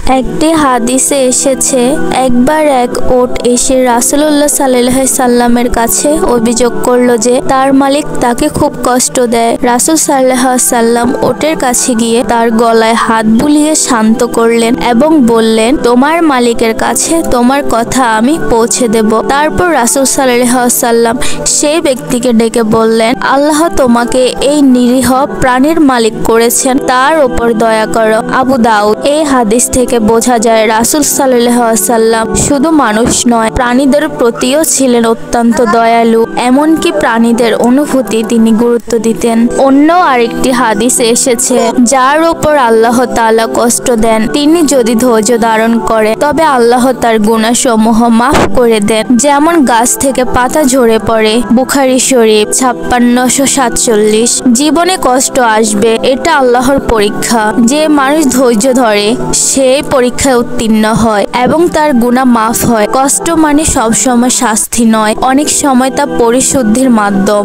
একটি হাদিসে এসেছে, একবার এক ওট এসে রাসূলুল্লাহ সাল্লাল্লাহু আলাইহি সাল্লামের কাছে অভিযোগ করলো যে তার মালিক তাকে খুব কষ্ট দেয়। রাসূল সাল্লাল্লাহু আলাইহি সাল্লাম ওটের কাছে গিয়ে তার গলায় হাত বুলিয়ে শান্ত করলেন এবং বললেন, তোমার মালিকের কাছে তোমার কথা আমি পৌঁছে দেব। তারপর রাসূল সাল্লাল্লাহু আলাইহি সাল্লাম সেই ব্যক্তিকে ডেকে বললেন, আল্লাহ তোমাকে এই নিরীহ প্রাণীর মালিক করেছেন, তার উপর দয়া করো। আবু দাউদ। এই হাদিস থেকে বোঝা যায় রাসূল সাল্লাল্লাহু আলাইহি সাল্লাম শুধু মানুষ নয়, প্রাণীদের প্রতিও ছিলেন অত্যন্ত দয়ালু। এমনকি প্রাণীদের অনুভূতি তিনি গুরুত্ব দিতেন। অন্য আরেকটি হাদিসে এসেছে, যার উপর আল্লাহ তাআলা কষ্ট দেন তিনি যদি ধৈর্য ধারণ করে তবে আল্লাহ তার গুনাহসমূহ মাফ করে দেন, যেমন গাছ থেকে পাতা ঝরে পড়ে। বুখারী শরীফ 5647। জীবনে কষ্ট আসবে, এটা আল্লাহর পরীক্ষা। যে মানুষ ধৈর্য ধরে সে পরীক্ষায় উত্তীর্ণ হয় এবং তার গুনাহ মাফ হয়। কষ্ট মানে সবসময় শাস্তি নয়, অনেক সময় তা পরিশুদ্ধির মাধ্যম।